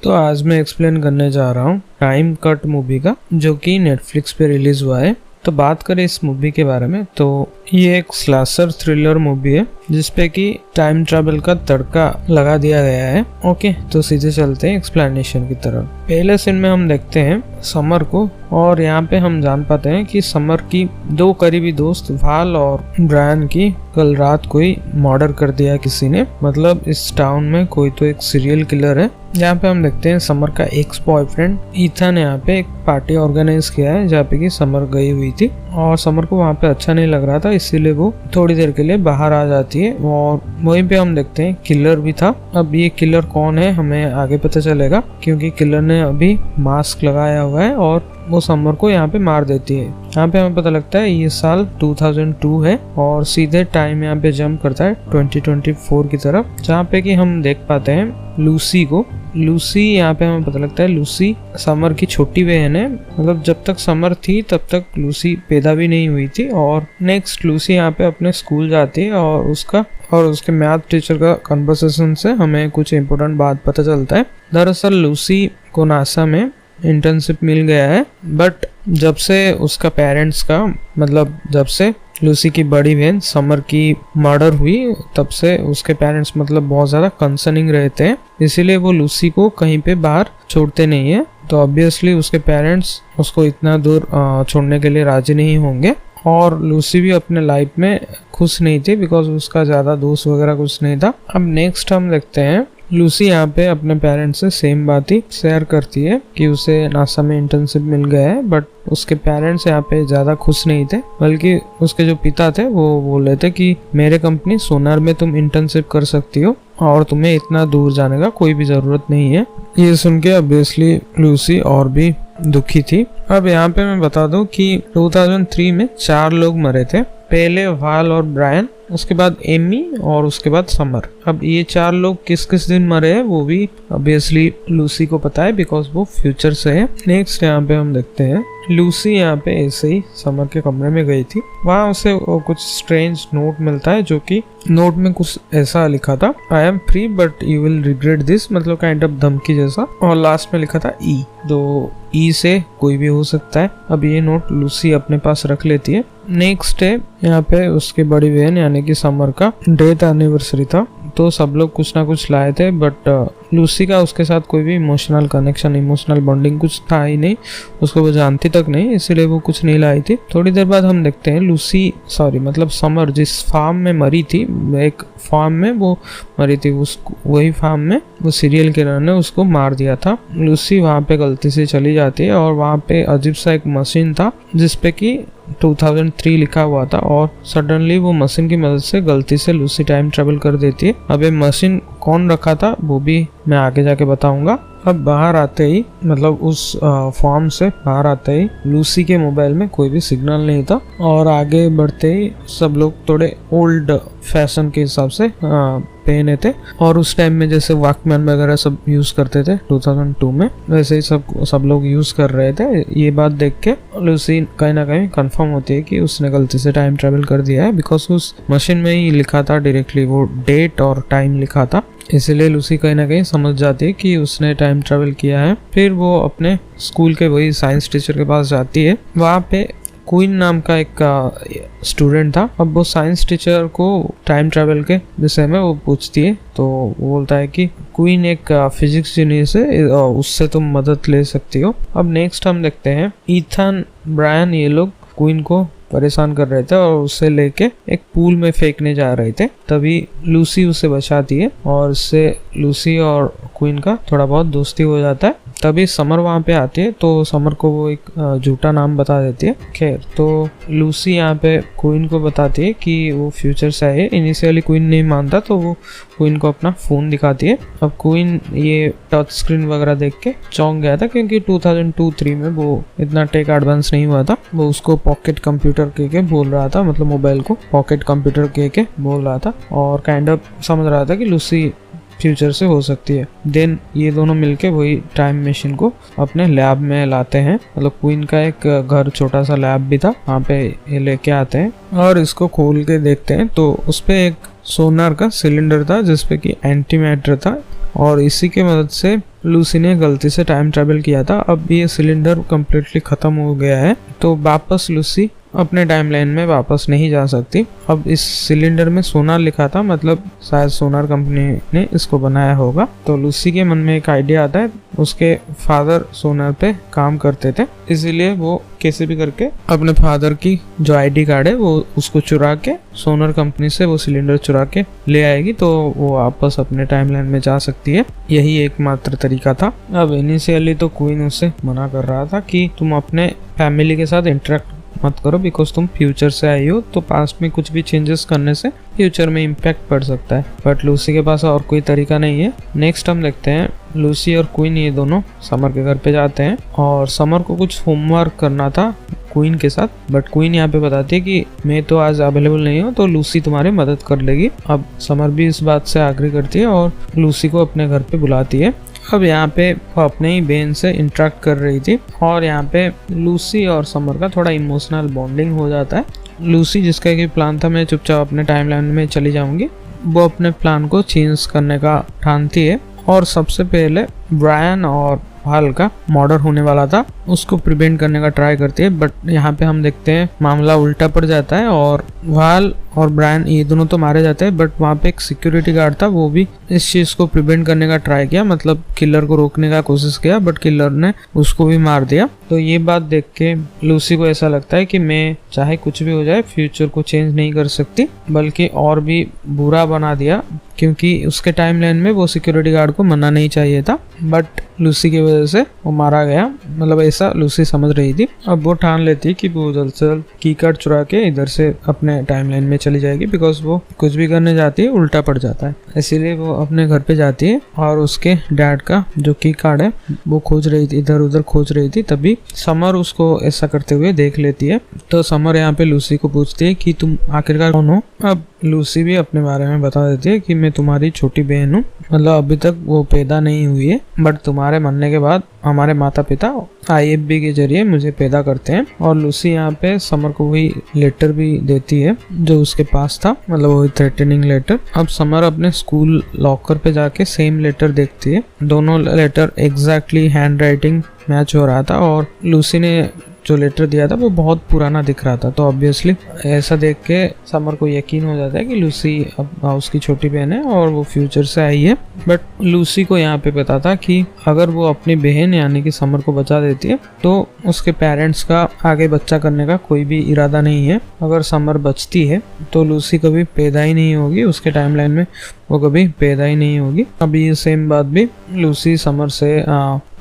तो आज मैं एक्सप्लेन करने जा रहा हूँ टाइम कट मूवी का, जो कि नेटफ्लिक्स पे रिलीज हुआ है। तो बात करें इस मूवी के बारे में तो ये एक स्लैशर थ्रिलर मूवी है जिसपे कि टाइम ट्रैवल का तड़का लगा दिया गया है। ओके, तो सीधे चलते हैं एक्सप्लेनेशन की तरफ। पहले सीन में हम देखते हैं समर को, और यहाँ पे हम जान पाते हैं कि समर की दो करीबी दोस्त वाल और ब्रायन की कल रात कोई मर्डर कर दिया किसी ने। मतलब इस टाउन में कोई तो एक सीरियल किलर है। यहाँ पे हम देखते हैं समर का एक्स बॉयफ्रेंड ईथन यहाँ पे एक पार्टी ऑर्गेनाइज किया है जहाँ पे कि समर गई हुई थी, और समर को वहाँ पे अच्छा नहीं लग रहा था, इसीलिए वो थोड़ी देर के लिए बाहर आ जाती है। और वहीं पे हम देखते हैं किलर भी था। अब ये किलर कौन है हमें आगे पता चलेगा, क्योंकि किलर ने अभी मास्क लगाया हुआ है और वो समर को यहाँ पे मार देती है। यहाँ पे हमें पता लगता है ये साल 2002 है और सीधे टाइम यहाँ पे जंप करता है 2024 की तरफ, जहाँ पे कि हम देख पाते हैं लूसी को। लूसी यहाँ पे हमें पता लगता है लूसी समर की छोटी बहन है। मतलब जब तक समर थी तब तक लूसी पैदा भी नहीं हुई थी। और नेक्स्ट लूसी यहाँ पे अपने स्कूल जाती है और उसके मैथ टीचर का कन्वर्सेशन से हमें कुछ इम्पोर्टेंट बात पता चलता है। दरअसल लूसी को नासा में इंटर्नशिप मिल गया है, बट जब से उसका पेरेंट्स का जब से लूसी की बड़ी बहन समर की मर्डर हुई तब से उसके पेरेंट्स बहुत ज़्यादा कंसर्निंग रहते हैं, इसीलिए वो लूसी को कहीं पे बाहर छोड़ते नहीं है। तो ऑब्वियसली उसके पेरेंट्स उसको इतना दूर छोड़ने के लिए राजी नहीं होंगे। और लूसी भी अपने लाइफ में खुश नहीं थी बिकॉज उसका ज़्यादा दोस्त वगैरह कुछ नहीं था। अब नेक्स्ट हम देखते हैं लूसी यहाँ पे अपने पेरेंट्स से सेम बात ही शेयर करती है कि उसे नासा में इंटर्नशिप मिल गया है, बट उसके पेरेंट्स यहाँ पे ज़्यादा खुश नहीं थे, बल्कि उसके जो पिता थे वो बोल रहे थे कि मेरे कंपनी सोनार में तुम इंटर्नशिप कर सकती हो और तुम्हें इतना दूर जाने का कोई भी ज़रूरत नहीं है। ये सुन के ऑब्वियसली लूसी और भी दुखी थी। अब यहाँ पे मैं बता दूं कि 2003 में 4 लोग मरे थे। पहले वाल और ब्रायन, उसके बाद एमी और उसके बाद समर। अब ये 4 लोग किस किस दिन मरे हैं वो भी ऑब्वियसली लूसी को पता है बिकॉज वो फ्यूचर से है। नेक्स्ट यहाँ पे हम देखते हैं लूसी यहाँ पे ऐसे ही समर के कमरे में गई थी। वहाँ उसे कुछ स्ट्रेंज नोट मिलता है, जो कि नोट में कुछ ऐसा लिखा था, I am free but you will regret this, मतलब काइंड ऑफ धमकी जैसा। और लास्ट में लिखा था ई, तो ई से कोई भी हो सकता है। अब ये नोट लूसी अपने पास रख लेती है। नेक्स्ट है यहाँ पे उसकी बड़ी बहन यानी कि समर का डेथ एनिवर्सरी था, तो सब लोग कुछ ना कुछ लाए थे, बट लूसी का उसके साथ कोई भी इमोशनल कनेक्शन, इमोशनल बॉन्डिंग कुछ था ही नहीं, उसको वो जानती तक नहीं, इसलिए वो कुछ नहीं लाई थी। थोड़ी देर बाद हम देखते हैं समर जिस फार्म में मरी थी, एक फार्म में वो मरी थी, वही फार्म में वो सीरियल किलर ने उसको मार दिया था। लूसी वहाँ पे गलती से चली जाती है और वहाँ पे अजीब सा एक मशीन था जिसपे कि 2003 लिखा हुआ था, और सडनली वो मशीन की मदद से गलती से लूसी टाइम ट्रेवल कर देती है। अब ये मशीन कौन रखा था वो भी मैं आगे जाके बताऊंगा। अब बाहर आते ही उस फॉर्म से बाहर आते ही लूसी के मोबाइल में कोई भी सिग्नल नहीं था, और आगे बढ़ते ही सब लोग थोड़े ओल्ड फैशन के हिसाब से पहने थे, और उस टाइम में जैसे वॉकमैन वगैरह सब यूज करते थे 2002 में, वैसे ही सब लोग यूज कर रहे थे। ये बात देख के लूसी कहीं ना कहीं कंफर्म होती है कि उसने गलती से टाइम ट्रेवल कर दिया है, बिकॉज उस मशीन में ही लिखा था डायरेक्टली, वो डेट और टाइम लिखा था, इसलिए लूसी कहीं ना कहीं समझ जाती है कि उसने टाइम ट्रेवल किया है। फिर वो अपने स्कूल के वही साइंस टीचर के पास जाती है। वहाँ पे क्वीन नाम का एक स्टूडेंट था। अब वो साइंस टीचर को टाइम ट्रैवल के विषय में वो पूछती है, तो वो बोलता है कि क्वीन एक फिजिक्स जीनियस है, उससे तुम मदद ले सकती हो। अब नेक्स्ट हम देखते हैं ईथन, ब्रायन, ये लोग क्वीन को परेशान कर रहे थे और उसे लेके एक पूल में फेंकने जा रहे थे। तभी लूसी उसे बचाती है और इससे लूसी और क्वीन का थोड़ा बहुत दोस्ती हो जाता है। तभी समर वहाँ पे आती है, तो समर को वो एक झूठा नाम बता देती है। खैर, तो लूसी यहाँ पे क्वीन को बताती है कि वो फ्यूचर से है। इनिशियली क्वीन नहीं मानता, तो वो क्वीन को अपना फ़ोन दिखाती है। अब क्वीन ये टच स्क्रीन वगैरह देख के चौंक गया था, क्योंकि 2002-03 में वो इतना टेक एडवांस नहीं हुआ था। वो उसको पॉकेट कंप्यूटर कह के बोल रहा था, मतलब मोबाइल को पॉकेट कंप्यूटर कह के बोल रहा था, और काइंड ऑफ समझ रहा था कि लूसी फ्यूचर से हो सकती है। देन ये दोनों मिलके वही टाइम मशीन को अपने लैब में लाते हैं। मतलब क्वीन का एक घर छोटा सा लैब भी था, वहाँ पे ये लेके आते हैं और इसको खोल के देखते हैं तो उस पे एक सोनार का सिलेंडर था जिसपे कि एंटी मैटर था और इसी के मदद से लूसी ने गलती से टाइम ट्रैवल किया था। अब ये सिलेंडर कम्प्लीटली ख़त्म हो गया है, तो वापस लूसी अपने टाइमलाइन में वापस नहीं जा सकती। अब इस सिलेंडर में सोनार लिखा था, मतलब शायद सोनार कंपनी ने इसको बनाया होगा। तो लूसी के मन में एक आइडिया आता है, उसके फादर सोनार पे काम करते थे, इसीलिए वो कैसे भी करके अपने फादर की जो आईडी कार्ड है वो उसको चुरा के सोनार कंपनी से वो सिलेंडर चुरा के ले आएगी, तो वो वापस अपने टाइमलाइन में जा सकती है। यही एकमात्र तरीका था। अब इनिशियली तो क्वीन उससे मना कर रहा था कि तुम अपने फैमिली के साथ इंटरेक्ट मत करो, बिकॉज तुम फ्यूचर से आई हो, तो पास्ट में कुछ भी चेंजेस करने से फ्यूचर में इम्पैक्ट पड़ सकता है। बट लूसी के पास और कोई तरीका नहीं है। नेक्स्ट हम देखते हैं लूसी और क्वीन ये दोनों समर के घर पे जाते हैं और समर को कुछ होमवर्क करना था क्वीन के साथ, बट क्वीन यहाँ पे बताती है कि मैं तो आज अवेलेबल नहीं हूँ, तो लूसी तुम्हारी मदद कर लेगी। अब समर भी इस बात से एग्री करती है और लूसी को अपने घर पे बुलाती है। अब यहाँ पे वो अपने ही बहन से इंटरेक्ट कर रही थी और यहाँ पे लूसी और समर का थोड़ा इमोशनल बॉन्डिंग हो जाता है। लूसी, जिसका एक प्लान था मैं चुपचाप अपने टाइमलाइन में चली जाऊंगी, वो अपने प्लान को चेंज करने का ठानती है और सबसे पहले ब्रायन और वाल का मर्डर होने वाला था उसको प्रिवेंट करने का ट्राई करती है। बट यहाँ पे हम देखते हैं मामला उल्टा पड़ जाता है और वाल और ब्रायन ये दोनों तो मारे जाते हैं, बट वहाँ पे एक सिक्योरिटी गार्ड था, वो भी इस चीज को प्रिवेंट करने का ट्राई किया, मतलब किलर को रोकने का कोशिश किया, बट किलर ने उसको भी मार दिया। तो ये बात देख के लूसी को ऐसा लगता है कि मैं चाहे कुछ भी हो जाए फ्यूचर को चेंज नहीं कर सकती, बल्कि और भी बुरा बना दिया, क्योंकि उसके टाइमलाइन में वो सिक्योरिटी गार्ड को मरना नहीं चाहिए था, बट लूसी की वजह से वो मारा गया, मतलब ऐसा लूसी समझ रही थी। अब वो ठान लेती है कि वो जल्द से जल्द की कार्ड चुरा के इधर से अपने टाइमलाइन में चली जाएगी, बिकॉज वो कुछ भी करने जाती है उल्टा पड़ जाता है। इसीलिए वो अपने घर पे जाती है और उसके डैड का जो की कार्ड है वो खोज रही थी, इधर उधर खोज रही थी, तभी समर उसको ऐसा करते हुए देख लेती है। तो समर यहाँ पे लूसी को पूछती है कि तुम आखिरकार कौन हो। अब लूसी भी अपने बारे में बता देती है कि मैं तुम्हारी छोटी बहन हूँ, मतलब अभी तक वो पैदा नहीं हुई है, बट तुम्हारे मरने के बाद हमारे माता पिता IFB के जरिए मुझे पैदा करते हैं। और लूसी यहाँ पे समर को वही लेटर भी देती है जो उसके पास था, मतलब वही थ्रेटनिंग लेटर। अब समर अपने स्कूल लॉकर पे जाके सेम लेटर देखती है, दोनों letter exactly handwriting match हो रहा था और लूसी ने जो लेटर दिया था वो बहुत पुराना दिख रहा था। तो ऑब्वियसली ऐसा देख के समर को यकीन हो जाता है कि लूसी अब उसकी छोटी बहन है और वो फ्यूचर से आई है। बट लूसी को यहाँ पे पता था कि अगर वो अपनी बहन यानी कि समर को बचा देती है तो उसके पेरेंट्स का आगे बच्चा करने का कोई भी इरादा नहीं है। अगर समर बचती है तो लूसी कभी पैदा ही नहीं होगी, उसके टाइमलाइन में वो कभी पैदा ही नहीं होगी। अभी ये सेम बात भी लूसी समर से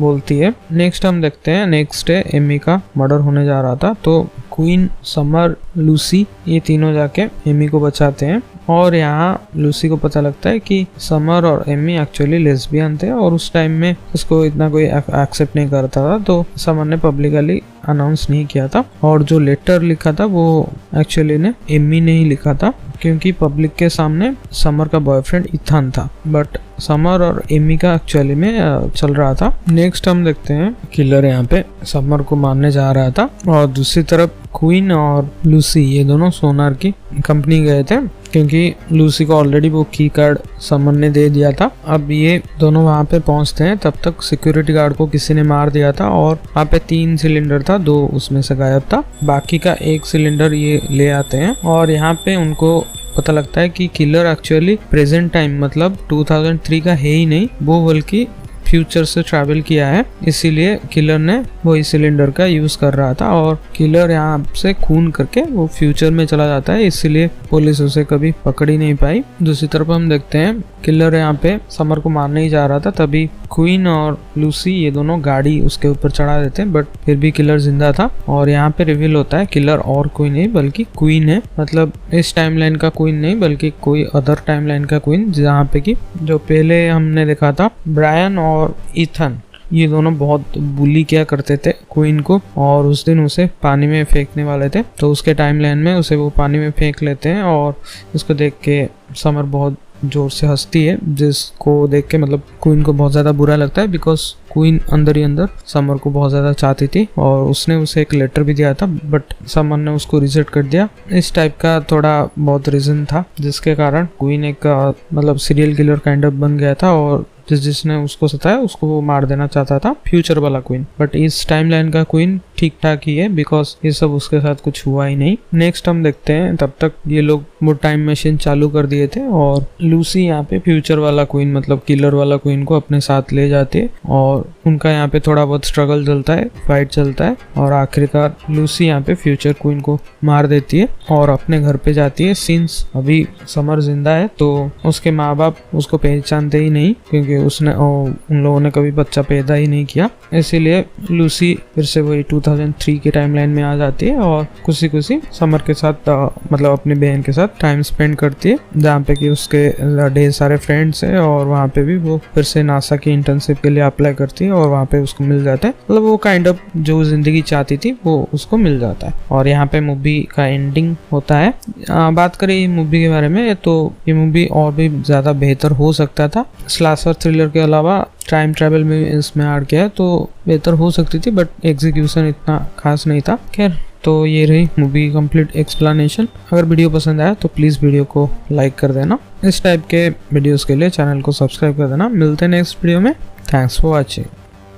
बोलती है। नेक्स्ट हम देखते हैं नेक्स्ट डे एमी का मर्डर होने जा रहा था, तो क्वीन, समर, लूसी ये तीनों जाके एमी को बचाते हैं और यहाँ लूसी को पता लगता है कि समर और एमी एक्चुअली लेस्बियन थे और उस टाइम में इसको इतना कोई एक्सेप्ट नहीं करता था, तो समर ने पब्लिकली अनाउंस नहीं किया था। और जो लेटर लिखा था वो एक्चुअली ने एमी ने ही लिखा था, क्योंकि पब्लिक के सामने समर का बॉयफ्रेंड इथान था, बट समर और एमी का एक्चुअली में चल रहा था। नेक्स्ट हम देखते हैं किलर यहाँ पे समर को मारने जा रहा था और दूसरी तरफ क्वीन और लूसी ये दोनों सोनार की कंपनी गए थे, क्योंकि लूसी को ऑलरेडी वो की कार्ड समर ने दे दिया था। अब ये दोनों वहाँ पे पहुँचते हैं, तब तक सिक्योरिटी गार्ड को किसी ने मार दिया था और वहाँ पे 3 सिलेंडर था, 2 उसमें से गायब था, बाकी का 1 सिलेंडर ये ले आते हैं। और यहाँ पे उनको पता लगता है कि किलर एक्चुअली प्रेजेंट टाइम मतलब 2003 का है ही नहीं, वो बल्कि फ्यूचर से ट्रैवल किया है, इसीलिए किलर ने वही सिलेंडर का यूज कर रहा था और किलर यहाँ से खून करके वो फ्यूचर में चला जाता है, इसीलिए पुलिस उसे कभी पकड़ ही नहीं पाई। दूसरी तरफ हम देखते हैं किलर यहाँ पे समर को मारने ही जा रहा था, तभी क्वीन और लूसी ये दोनों गाड़ी उसके ऊपर चढ़ा देते हैं, बट फिर भी किलर जिंदा था। और यहाँ पे रिवील होता है किलर और कोई नहीं बल्कि क्वीन है, मतलब इस टाइमलाइन का क्वीन नहीं बल्कि कोई अदर टाइमलाइन का क्वीन, जहाँ पे कि जो पहले हमने देखा था ब्रायन और इथन ये दोनों बहुत बुली किया करते थे क्वीन को और उस दिन उसे पानी में फेंकने वाले थे, तो उसके टाइमलाइन में उसे वो पानी में फेंक लेते हैं और इसको देख के समर बहुत जोर से हंसती है, जिसको देख के मतलब क्वीन को बहुत ज़्यादा बुरा लगता है, बिकॉज क्वीन अंदर ही अंदर समर को बहुत ज़्यादा चाहती थी और उसने उसे एक लेटर भी दिया था, बट समर ने उसको रिजेक्ट कर दिया। इस टाइप का थोड़ा बहुत रीज़न था जिसके कारण क्वीन एक मतलब सीरियल किलर काइंड ऑफ बन गया था और जिसने उसको सताया उसको वो मार देना चाहता था, फ्यूचर वाला क्वीन। बट इस टाइमलाइन का क्वीन ठीक ठाक ही है, बिकॉज ये सब उसके साथ कुछ हुआ ही नहीं। नेक्स्ट हम देखते हैं, तब तक ये लोग वो टाइम मशीन चालू कर दिए थे और लूसी यहाँ पे फ्यूचर वाला क्वीन मतलब किलर वाला क्वीन को अपने साथ ले जाती है और उनका यहाँ पे थोड़ा बहुत स्ट्रगल चलता है, फाइट चलता है और आखिरकार लूसी यहाँ पे फ्यूचर क्वीन को मार देती है और अपने घर पे जाती है। सिंस अभी समर जिंदा है तो उसके माँ बाप उसको पहचानते ही नहीं, क्योंकि उसने उन लोगों ने कभी बच्चा पैदा ही नहीं किया, इसीलिए लूसी फिर से वही 2003 की टाइमलाइन में आ जाती है और खुशी खुशी समर के साथ मतलब अपनी बहन के साथ टाइम स्पेंड करती है, जहाँ पे कि उसके ढेर सारे फ्रेंड्स है और वहाँ पे भी वो फिर से नासा की इंटर्नशिप के लिए अप्लाई करती है और वहाँ पे उसको मिल जाता है, मतलब वो काइंड ऑफ जो जिंदगी चाहती थी वो उसको मिल जाता है। और यहाँ पे मूवी का एंडिंग होता है। बात करें ये मूवी के बारे में तो ये मूवी और भी ज्यादा बेहतर हो सकता था। स्लाशर थ्रिलर के अलावा टाइम ट्रैवल में इसमें ऐड किया है तो बेहतर हो सकती थी, बट एग्जीक्यूशन इतना खास नहीं था। खैर, तो ये रही मूवी कंप्लीट एक्सप्लेनेशन। अगर वीडियो पसंद आया तो प्लीज़ वीडियो को लाइक कर देना। इस टाइप के वीडियोस के लिए चैनल को सब्सक्राइब कर देना। मिलते हैं नेक्स्ट वीडियो में। Thanks for watching.